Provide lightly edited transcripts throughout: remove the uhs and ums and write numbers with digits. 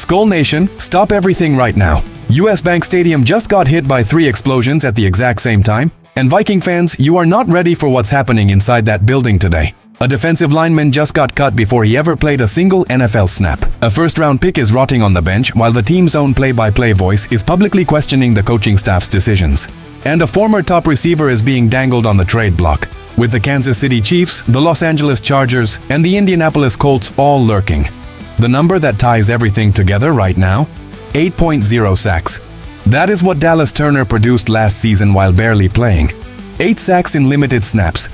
Skull Nation, stop everything right now. US Bank Stadium just got hit by 3 explosions at the exact same time, and Viking fans, you are not ready for what's happening inside that building today. A defensive lineman just got cut before he ever played a single NFL snap. A first-round pick is rotting on the bench while the team's own play-by-play voice is publicly questioning the coaching staff's decisions. And a former top receiver is being dangled on the trade block, with the Kansas City Chiefs, the Los Angeles Chargers, and the Indianapolis Colts all lurking. The number that ties everything together right now? 8.0 sacks. That is what Dallas Turner produced last season while barely playing. 8 sacks in limited snaps.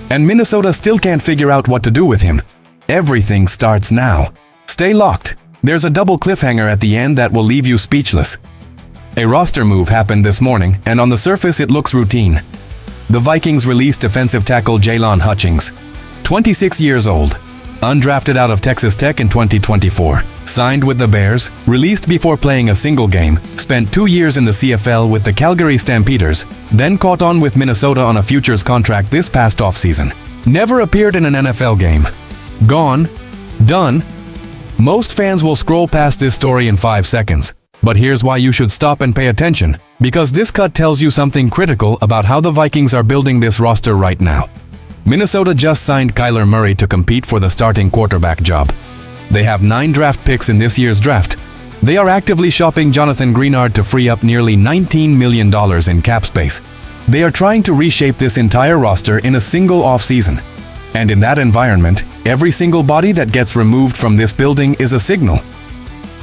And Minnesota still can't figure out what to do with him. Everything starts now. Stay locked. There's a double cliffhanger at the end that will leave you speechless. A roster move happened this morning, and on the surface it looks routine. The Vikings released defensive tackle Jaylon Hutchings, 26 years old, undrafted out of Texas Tech in 2024, signed with the Bears, released before playing a single game, spent 2 years in the CFL with the Calgary Stampeders, then caught on with Minnesota on a futures contract this past offseason. Never appeared in an NFL game. Gone. Done. Most fans will scroll past this story in 5 seconds. But here's why you should stop and pay attention, because this cut tells you something critical about how the Vikings are building this roster right now. Minnesota just signed Kyler Murray to compete for the starting quarterback job. They have 9 draft picks in this year's draft. They are actively shopping Jonathan Greenard to free up nearly $19 million in cap space. They are trying to reshape this entire roster in a single offseason. And in that environment, every single body that gets removed from this building is a signal.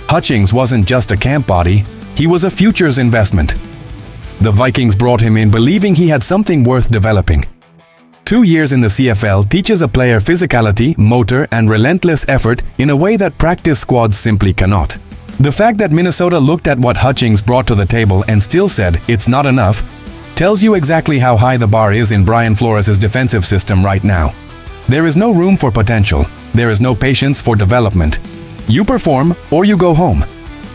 Hutchings wasn't just a camp body, he was a futures investment. The Vikings brought him in believing he had something worth developing. 2 years in the CFL teaches a player physicality, motor, and relentless effort in a way that practice squads simply cannot. The fact that Minnesota looked at what Hutchings brought to the table and still said it's not enough tells you exactly how high the bar is in Brian Flores' defensive system right now. There is no room for potential. There is no patience for development. You perform or you go home.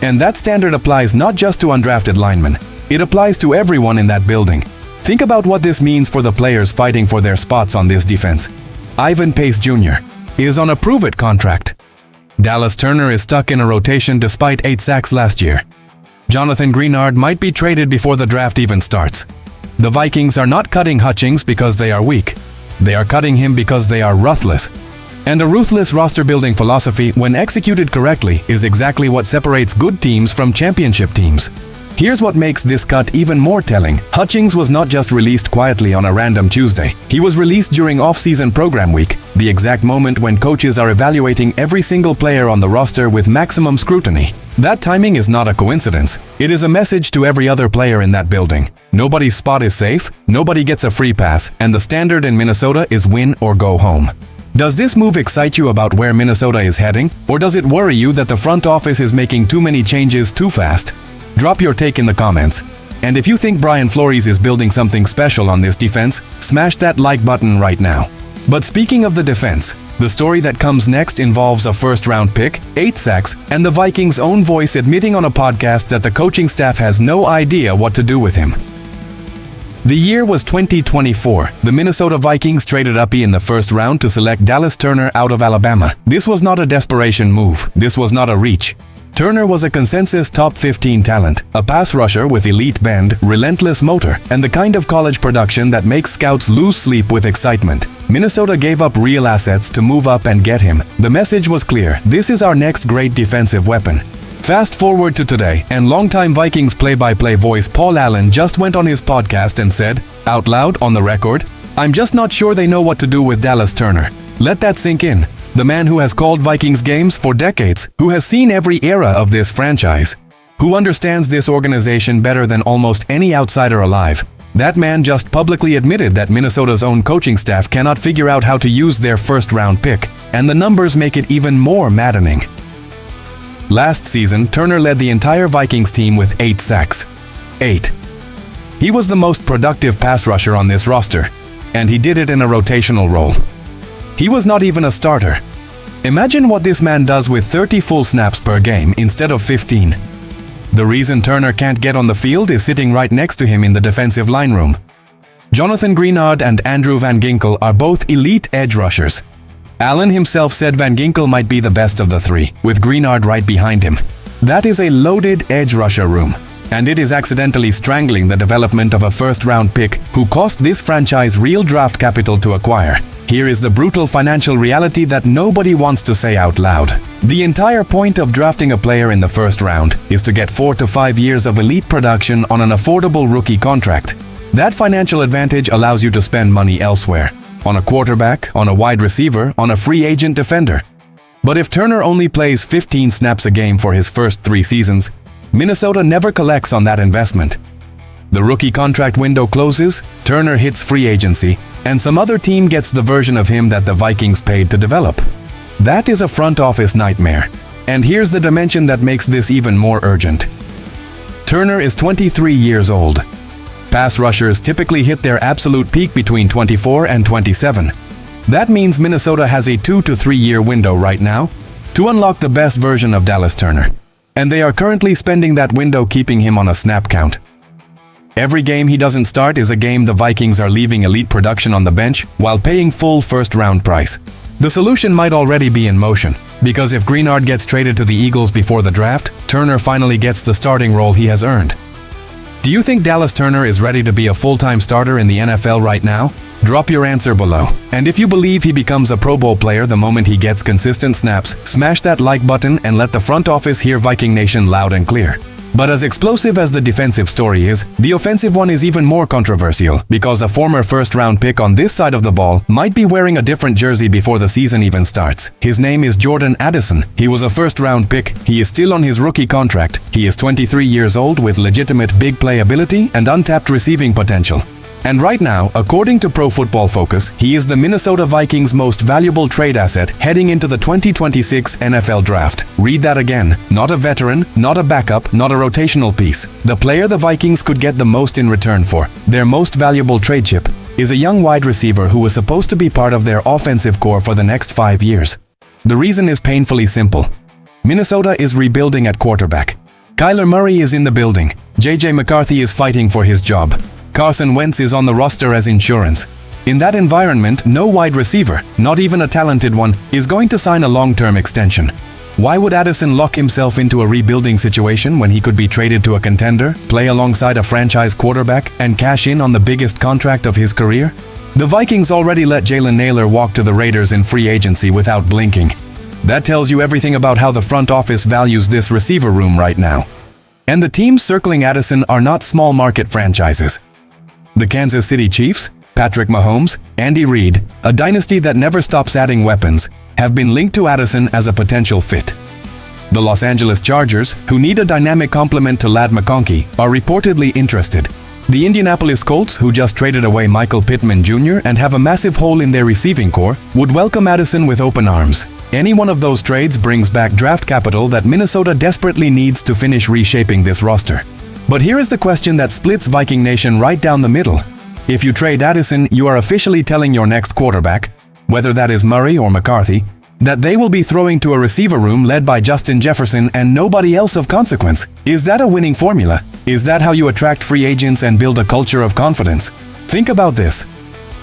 And that standard applies not just to undrafted linemen. It applies to everyone in that building. Think about what this means for the players fighting for their spots on this defense. Ivan Pace Jr. is on a prove-it contract. Dallas Turner is stuck in a rotation despite 8 sacks last year. Jonathan Greenard might be traded before the draft even starts. The Vikings are not cutting Hutchings because they are weak. They are cutting him because they are ruthless. And a ruthless roster-building philosophy, when executed correctly, is exactly what separates good teams from championship teams. Here's what makes this cut even more telling. Hutchings was not just released quietly on a random Tuesday. He was released during off-season program week, the exact moment when coaches are evaluating every single player on the roster with maximum scrutiny. That timing is not a coincidence. It is a message to every other player in that building. Nobody's spot is safe, nobody gets a free pass, and the standard in Minnesota is win or go home. Does this move excite you about where Minnesota is heading, or does it worry you that the front office is making too many changes too fast? Drop your take in the comments. And if you think Brian Flores is building something special on this defense, smash that like button right now. But speaking of the defense, the story that comes next involves a first-round pick, 8 sacks, and the Vikings' own voice admitting on a podcast that the coaching staff has no idea what to do with him. The year was 2024. The Minnesota Vikings traded Uppy in the first round to select Dallas Turner out of Alabama. This was not a desperation move. This was not a reach. Turner was a consensus top 15 talent, a pass rusher with elite bend, relentless motor, and the kind of college production that makes scouts lose sleep with excitement. Minnesota gave up real assets to move up and get him. The message was clear: this is our next great defensive weapon. Fast forward to today, and longtime Vikings play-by-play voice Paul Allen just went on his podcast and said, out loud on the record, "I'm just not sure they know what to do with Dallas Turner." Let that sink in. The man who has called Vikings games for decades, who has seen every era of this franchise, who understands this organization better than almost any outsider alive. That man just publicly admitted that Minnesota's own coaching staff cannot figure out how to use their first-round pick, and the numbers make it even more maddening. Last season, Turner led the entire Vikings team with 8 sacks. 8. He was the most productive pass rusher on this roster, and he did it in a rotational role. He was not even a starter. Imagine what this man does with 30 full snaps per game instead of 15. The reason Turner can't get on the field is sitting right next to him in the defensive line room. Jonathan Greenard and Andrew Van Ginkel are both elite edge rushers. Allen himself said Van Ginkel might be the best of the three, with Greenard right behind him. That is a loaded edge rusher room, and it is accidentally strangling the development of a first-round pick who cost this franchise real draft capital to acquire. Here is the brutal financial reality that nobody wants to say out loud. The entire point of drafting a player in the first round is to get 4 to 5 years of elite production on an affordable rookie contract. That financial advantage allows you to spend money elsewhere, on a quarterback, on a wide receiver, on a free agent defender. But if Turner only plays 15 snaps a game for his first 3 seasons, Minnesota never collects on that investment. The rookie contract window closes, Turner hits free agency, and some other team gets the version of him that the Vikings paid to develop. That is a front office nightmare. And here's the dimension that makes this even more urgent. Turner is 23 years old. Pass rushers typically hit their absolute peak between 24 and 27. That means Minnesota has a 2 to 3 year window right now to unlock the best version of Dallas Turner. And they are currently spending that window keeping him on a snap count. Every game he doesn't start is a game the Vikings are leaving elite production on the bench while paying full first-round price. The solution might already be in motion, because if Greenard gets traded to the Eagles before the draft, Turner finally gets the starting role he has earned. Do you think Dallas Turner is ready to be a full-time starter in the NFL right now? Drop your answer below. And if you believe he becomes a Pro Bowl player the moment he gets consistent snaps, smash that like button and let the front office hear Viking Nation loud and clear. But as explosive as the defensive story is, the offensive one is even more controversial because a former first-round pick on this side of the ball might be wearing a different jersey before the season even starts. His name is Jordan Addison. He was a first-round pick. He is still on his rookie contract. He is 23 years old with legitimate big play ability and untapped receiving potential. And right now, according to Pro Football Focus, he is the Minnesota Vikings' most valuable trade asset heading into the 2026 NFL Draft. Read that again. Not a veteran, not a backup, not a rotational piece. The player the Vikings could get the most in return for, their most valuable trade chip, is a young wide receiver who was supposed to be part of their offensive core for the next 5 years. The reason is painfully simple. Minnesota is rebuilding at quarterback. Kyler Murray is in the building. J.J. McCarthy is fighting for his job. Carson Wentz is on the roster as insurance. In that environment, no wide receiver, not even a talented one, is going to sign a long-term extension. Why would Addison lock himself into a rebuilding situation when he could be traded to a contender, play alongside a franchise quarterback, and cash in on the biggest contract of his career? The Vikings already let Jalen Nailor walk to the Raiders in free agency without blinking. That tells you everything about how the front office values this receiver room right now. And the teams circling Addison are not small market franchises. The Kansas City Chiefs, Patrick Mahomes, Andy Reid, a dynasty that never stops adding weapons, have been linked to Addison as a potential fit. The Los Angeles Chargers, who need a dynamic complement to Ladd McConkey, are reportedly interested. The Indianapolis Colts, who just traded away Michael Pittman Jr. and have a massive hole in their receiving core, would welcome Addison with open arms. Any one of those trades brings back draft capital that Minnesota desperately needs to finish reshaping this roster. But here is the question that splits Viking Nation right down the middle. If you trade Addison, you are officially telling your next quarterback, whether that is Murray or McCarthy, that they will be throwing to a receiver room led by Justin Jefferson and nobody else of consequence. Is that a winning formula? Is that how you attract free agents and build a culture of confidence? Think about this.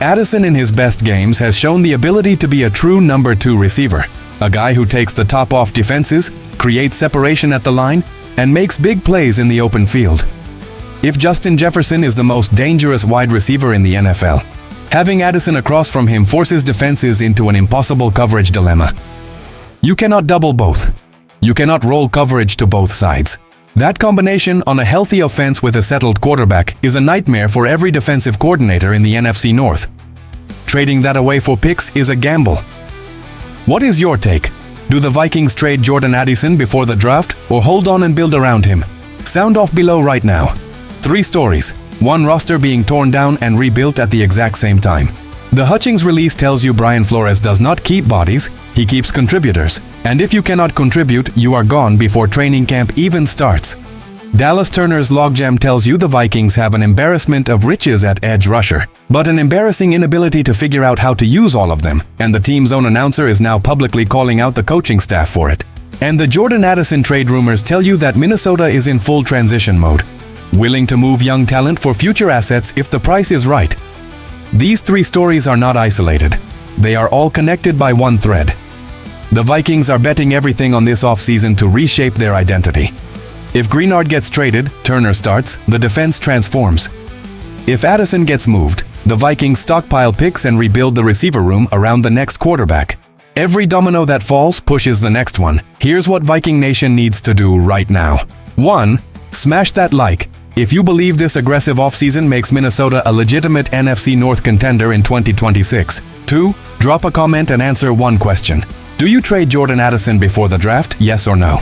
Addison in his best games has shown the ability to be a true number 2 receiver, a guy who takes the top off defenses, creates separation at the line, and makes big plays in the open field. If Justin Jefferson is the most dangerous wide receiver in the NFL, having Addison across from him forces defenses into an impossible coverage dilemma. You cannot double both. You cannot roll coverage to both sides. That combination on a healthy offense with a settled quarterback is a nightmare for every defensive coordinator in the NFC North. Trading that away for picks is a gamble. What is your take? Do the Vikings trade Jordan Addison before the draft or hold on and build around him? Sound off below right now. 3 stories, 1 roster being torn down and rebuilt at the exact same time. The Hutchings release tells you Brian Flores does not keep bodies, he keeps contributors. And if you cannot contribute, you are gone before training camp even starts. Dallas Turner's logjam tells you the Vikings have an embarrassment of riches at edge rusher, but an embarrassing inability to figure out how to use all of them, and the team's own announcer is now publicly calling out the coaching staff for it. And the Jordan Addison trade rumors tell you that Minnesota is in full transition mode, willing to move young talent for future assets if the price is right. These 3 stories are not isolated. They are all connected by one thread. The Vikings are betting everything on this offseason to reshape their identity. If Greenard gets traded, Turner starts, the defense transforms. If Addison gets moved, the Vikings stockpile picks and rebuild the receiver room around the next quarterback. Every domino that falls pushes the next one. Here's what Viking Nation needs to do right now. 1. Smash that like if you believe this aggressive offseason makes Minnesota a legitimate NFC North contender in 2026. 2. Drop a comment and answer one question. Do you trade Jordan Addison before the draft, yes or no?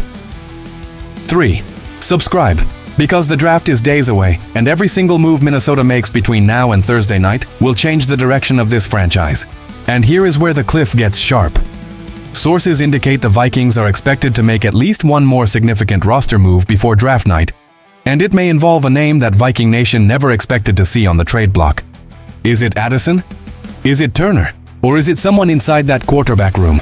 3. Subscribe, because the draft is days away, and every single move Minnesota makes between now and Thursday night will change the direction of this franchise. And here is where the cliff gets sharp. Sources indicate the Vikings are expected to make at least one more significant roster move before draft night, and it may involve a name that Viking Nation never expected to see on the trade block. Is it Addison? Is it Turner? Or is it someone inside that quarterback room?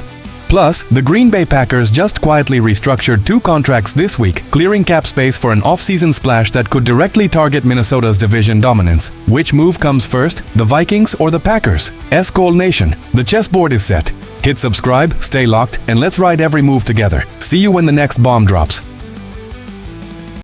Plus, the Green Bay Packers just quietly restructured 2 contracts this week, clearing cap space for an offseason splash that could directly target Minnesota's division dominance. Which move comes first, the Vikings or the Packers? Skol Nation, the chessboard is set. Hit subscribe, stay locked, and let's ride every move together. See you when the next bomb drops.